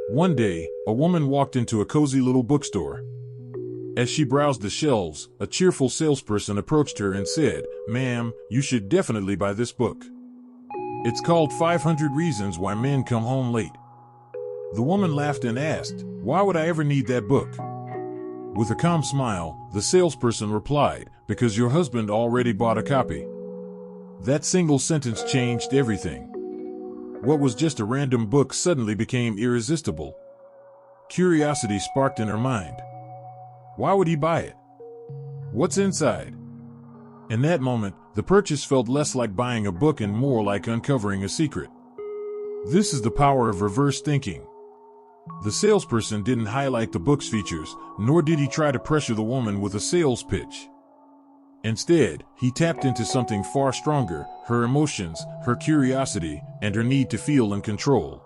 One day, a woman walked into a cozy little bookstore. As she browsed the shelves, a cheerful salesperson approached her and said, "Ma'am, you should definitely buy this book. It's called 500 Reasons Why Men Come Home Late." The woman laughed and asked, "Why would I ever need that book?" With a calm smile, the salesperson replied, "Because your husband already bought a copy." That single sentence changed everything. What was just a random book suddenly became irresistible. Curiosity sparked in her mind. Why would he buy it? What's inside? In that moment, the purchase felt less like buying a book and more like uncovering a secret. This is the power of reverse thinking. The salesperson didn't highlight the book's features, nor did he try to pressure the woman with a sales pitch. Instead, he tapped into something far stronger: her emotions, her curiosity, and her need to feel in control.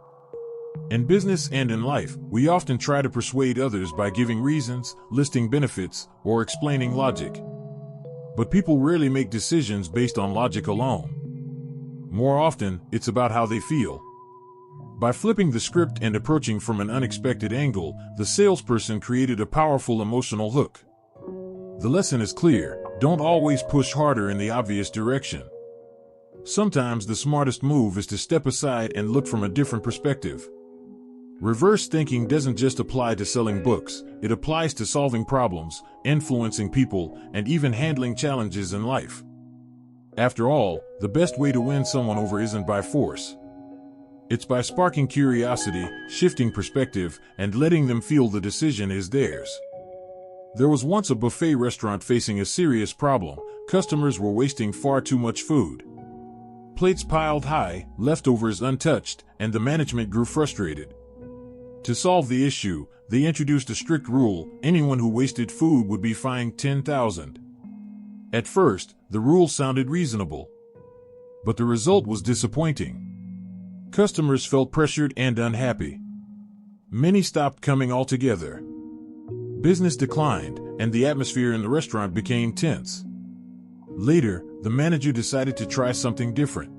In business and in life, we often try to persuade others by giving reasons, listing benefits, or explaining logic. But people rarely make decisions based on logic alone. More often, it's about how they feel. By flipping the script and approaching from an unexpected angle, the salesperson created a powerful emotional hook. The lesson is clear: don't always push harder in the obvious direction. Sometimes the smartest move is to step aside and look from a different perspective. Reverse thinking doesn't just apply to selling books, it applies to solving problems, influencing people, and even handling challenges in life. After all, the best way to win someone over isn't by force. It's by sparking curiosity, shifting perspective, and letting them feel the decision is theirs. There was once a buffet restaurant facing a serious problem. Customers were wasting far too much food. Plates piled high, leftovers untouched, and the management grew frustrated. To solve the issue, they introduced a strict rule: anyone who wasted food would be fined $10,000. At first, the rule sounded reasonable. But the result was disappointing. Customers felt pressured and unhappy. Many stopped coming altogether. Business declined, and the atmosphere in the restaurant became tense. Later, the manager decided to try something different.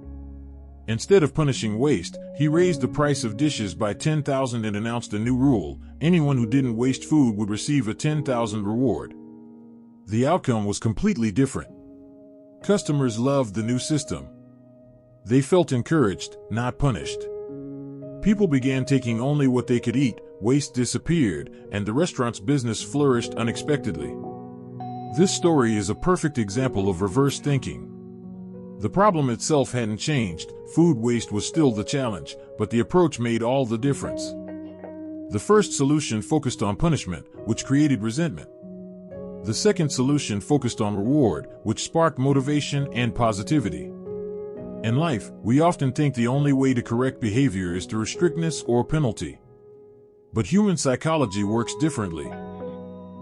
Instead of punishing waste, he raised the price of dishes by $10,000 and announced a new rule: anyone who didn't waste food would receive a $10,000 reward. The outcome was completely different. Customers loved the new system. They felt encouraged, not punished. People began taking only what they could eat, waste disappeared, and the restaurant's business flourished unexpectedly. This story is a perfect example of reverse thinking. The problem itself hadn't changed, food waste was still the challenge, but the approach made all the difference. The first solution focused on punishment, which created resentment. The second solution focused on reward, which sparked motivation and positivity. In life, we often think the only way to correct behavior is through strictness or penalty. But human psychology works differently.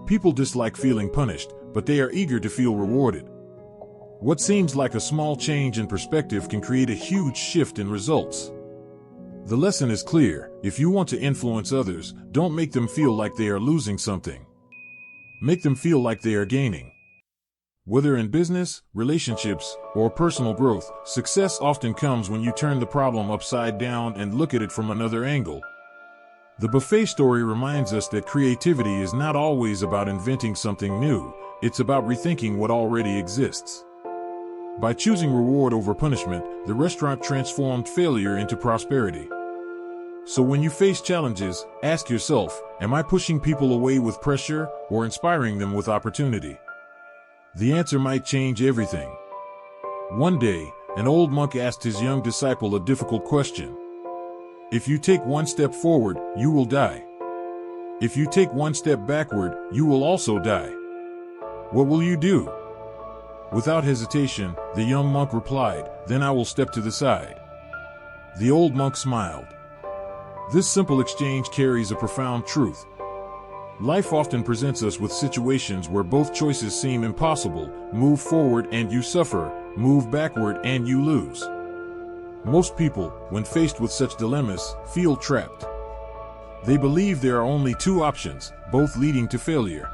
People dislike feeling punished, but they are eager to feel rewarded. What seems like a small change in perspective can create a huge shift in results. The lesson is clear: if you want to influence others, don't make them feel like they are losing something. Make them feel like they are gaining. Whether in business, relationships, or personal growth, success often comes when you turn the problem upside down and look at it from another angle. The buffet story reminds us that creativity is not always about inventing something new, it's about rethinking what already exists. By choosing reward over punishment, the restaurant transformed failure into prosperity. So when you face challenges, ask yourself, am I pushing people away with pressure or inspiring them with opportunity? The answer might change everything. One day, an old monk asked his young disciple a difficult question. If you take one step forward, you will die. If you take one step backward, you will also die. What will you do? Without hesitation, the young monk replied, "Then I will step to the side." The old monk smiled. This simple exchange carries a profound truth. Life often presents us with situations where both choices seem impossible: move forward and you suffer, move backward and you lose. Most people, when faced with such dilemmas, feel trapped. They believe there are only two options, both leading to failure.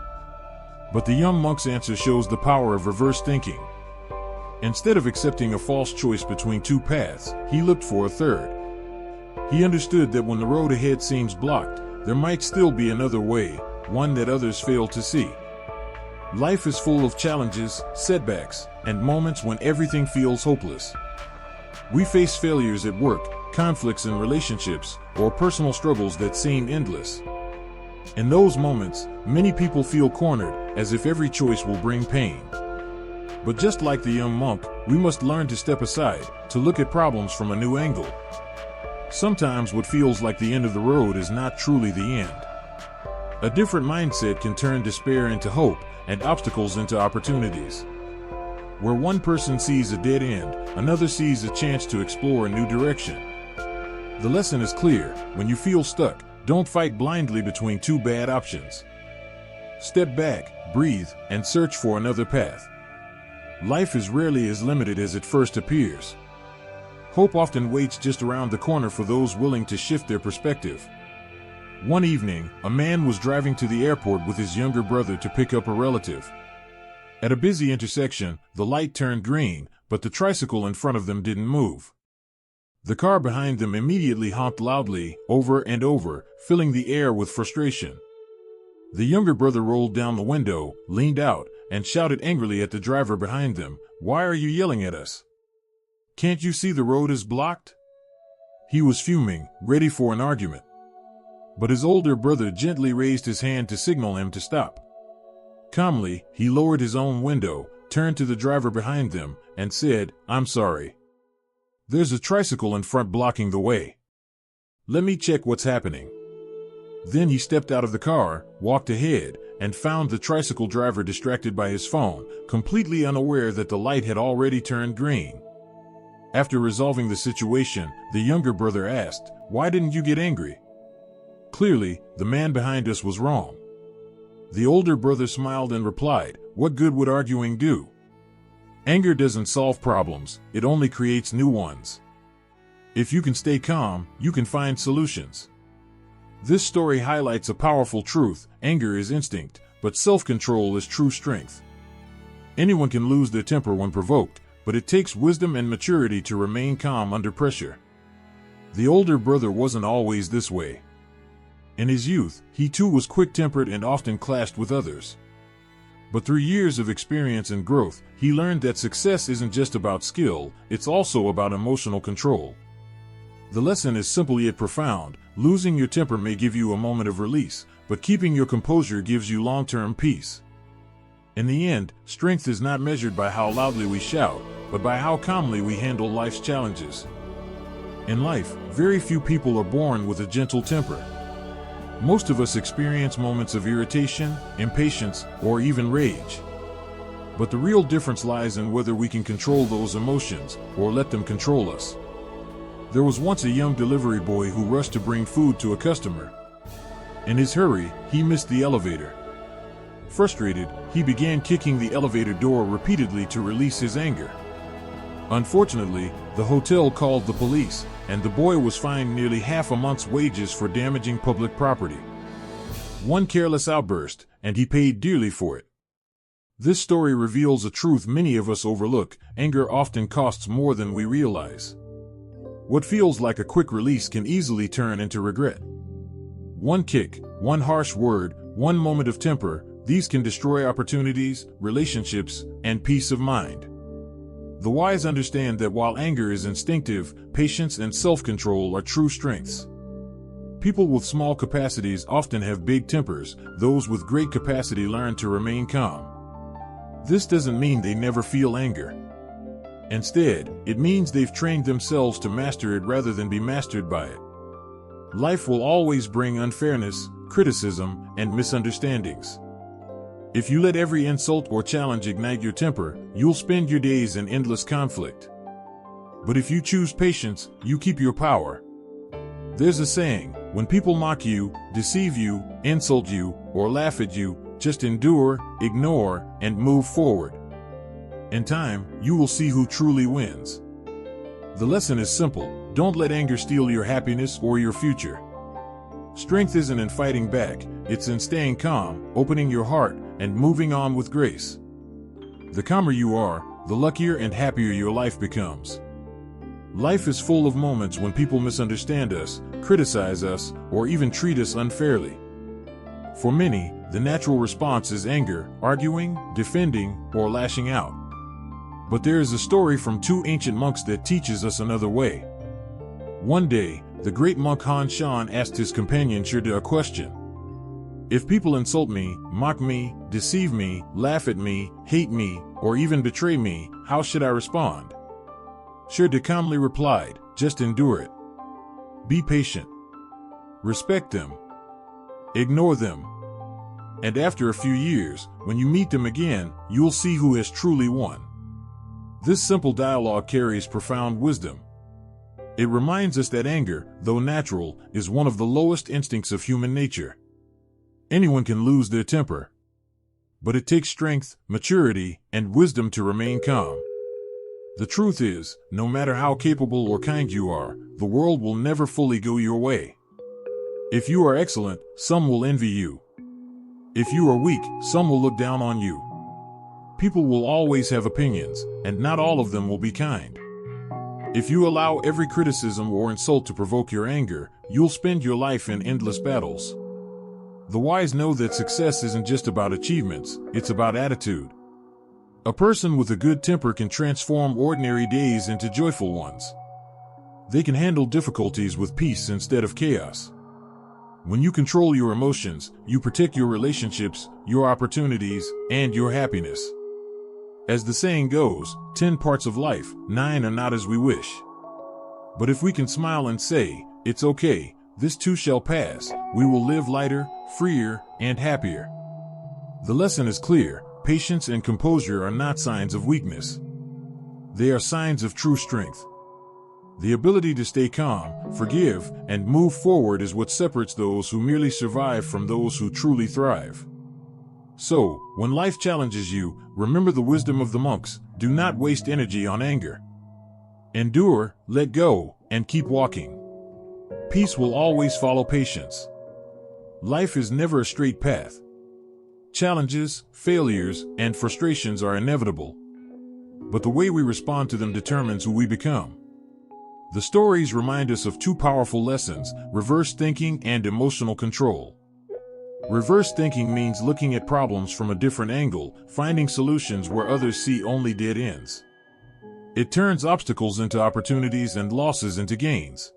But the young monk's answer shows the power of reverse thinking. Instead of accepting a false choice between two paths, he looked for a third. He understood that when the road ahead seems blocked, there might still be another way, one that others fail to see. Life is full of challenges, setbacks, and moments when everything feels hopeless. We face failures at work, conflicts in relationships, or personal struggles that seem endless. In those moments, many people feel cornered, as if every choice will bring pain. But just like the young monk, we must learn to step aside, to look at problems from a new angle. Sometimes what feels like the end of the road is not truly the end. A different mindset can turn despair into hope, and obstacles into opportunities. Where one person sees a dead end, another sees a chance to explore a new direction. The lesson is clear: when you feel stuck, don't fight blindly between two bad options. Step back, breathe, and search for another path. Life is rarely as limited as it first appears. Hope often waits just around the corner for those willing to shift their perspective. One evening, a man was driving to the airport with his younger brother to pick up a relative. At a busy intersection, the light turned green, but the tricycle in front of them didn't move. The car behind them immediately honked loudly, over and over, filling the air with frustration. The younger brother rolled down the window, leaned out, and shouted angrily at the driver behind them, "Why are you yelling at us? Can't you see the road is blocked?" He was fuming, ready for an argument. But his older brother gently raised his hand to signal him to stop. Calmly, he lowered his own window, turned to the driver behind them, and said, "I'm sorry. There's a tricycle in front blocking the way. Let me check what's happening." Then he stepped out of the car, walked ahead, and found the tricycle driver distracted by his phone, completely unaware that the light had already turned green. After resolving the situation, the younger brother asked, "Why didn't you get angry? Clearly, the man behind us was wrong." The older brother smiled and replied, "What good would arguing do? Anger doesn't solve problems, it only creates new ones. If you can stay calm, you can find solutions." This story highlights a powerful truth: anger is instinct, but self-control is true strength. Anyone can lose their temper when provoked, but it takes wisdom and maturity to remain calm under pressure. The older brother wasn't always this way. In his youth, he too was quick-tempered and often clashed with others. But through years of experience and growth, he learned that success isn't just about skill, it's also about emotional control. The lesson is simple yet profound: losing your temper may give you a moment of release, but keeping your composure gives you long-term peace. In the end, strength is not measured by how loudly we shout, but by how calmly we handle life's challenges. In life, very few people are born with a gentle temper. Most of us experience moments of irritation, impatience, or even rage. But the real difference lies in whether we can control those emotions, or let them control us. There was once a young delivery boy who rushed to bring food to a customer. In his hurry, he missed the elevator. Frustrated, he began kicking the elevator door repeatedly to release his anger. Unfortunately, the hotel called the police, and the boy was fined nearly half a month's wages for damaging public property. One careless outburst, and he paid dearly for it. This story reveals a truth many of us overlook: anger often costs more than we realize. What feels like a quick release can easily turn into regret. One kick, one harsh word, one moment of temper, these can destroy opportunities, relationships, and peace of mind. The wise understand that while anger is instinctive, patience and self-control are true strengths. People with small capacities often have big tempers; those with great capacity learn to remain calm. This doesn't mean they never feel anger. Instead, it means they've trained themselves to master it rather than be mastered by it. Life will always bring unfairness, criticism, and misunderstandings. If you let every insult or challenge ignite your temper, you'll spend your days in endless conflict. But if you choose patience, you keep your power. There's a saying: when people mock you, deceive you, insult you, or laugh at you, just endure, ignore, and move forward. In time, you will see who truly wins. The lesson is simple: don't let anger steal your happiness or your future. Strength isn't in fighting back, it's in staying calm, opening your heart, and moving on with grace. The calmer you are, the luckier and happier your life becomes. Life is full of moments when people misunderstand us, criticize us, or even treat us unfairly. For many, the natural response is anger, arguing, defending, or lashing out. But there is a story from two ancient monks that teaches us another way. One day, the great monk Han Shan asked his companion Shirda a question. If people insult me, mock me, deceive me, laugh at me, hate me, or even betray me, how should I respond? Shirda calmly replied, just endure it. Be patient. Respect them. Ignore them. And after a few years, when you meet them again, you'll see who has truly won. This simple dialogue carries profound wisdom. It reminds us that anger, though natural, is one of the lowest instincts of human nature. Anyone can lose their temper. But it takes strength, maturity, and wisdom to remain calm. The truth is, no matter how capable or kind you are, the world will never fully go your way. If you are excellent, some will envy you. If you are weak, some will look down on you. People will always have opinions, and not all of them will be kind. If you allow every criticism or insult to provoke your anger, you'll spend your life in endless battles. The wise know that success isn't just about achievements, it's about attitude. A person with a good temper can transform ordinary days into joyful ones. They can handle difficulties with peace instead of chaos. When you control your emotions, you protect your relationships, your opportunities, and your happiness. As the saying goes, 10 parts of life, 9 are not as we wish. But if we can smile and say, it's okay, this too shall pass, we will live lighter, freer, and happier. The lesson is clear. Patience and composure are not signs of weakness. They are signs of true strength. The ability to stay calm, forgive, and move forward is what separates those who merely survive from those who truly thrive. So, when life challenges you, remember the wisdom of the monks. Do not waste energy on anger. Endure, let go, and keep walking. Peace will always follow patience. Life is never a straight path. Challenges, failures, and frustrations are inevitable. But the way we respond to them determines who we become. The stories remind us of two powerful lessons: reverse thinking and emotional control. Reverse thinking means looking at problems from a different angle, finding solutions where others see only dead ends. It turns obstacles into opportunities and losses into gains.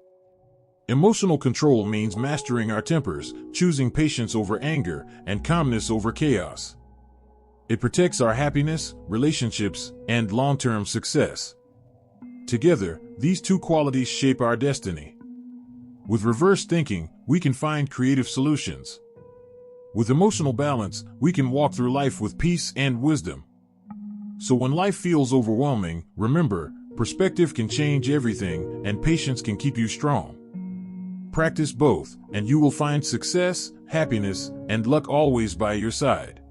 Emotional control means mastering our tempers, choosing patience over anger, and calmness over chaos. It protects our happiness, relationships, and long-term success. Together, these two qualities shape our destiny. With reverse thinking, we can find creative solutions. With emotional balance, we can walk through life with peace and wisdom. So when life feels overwhelming, remember, perspective can change everything, and patience can keep you strong. Practice both, and you will find success, happiness, and luck always by your side.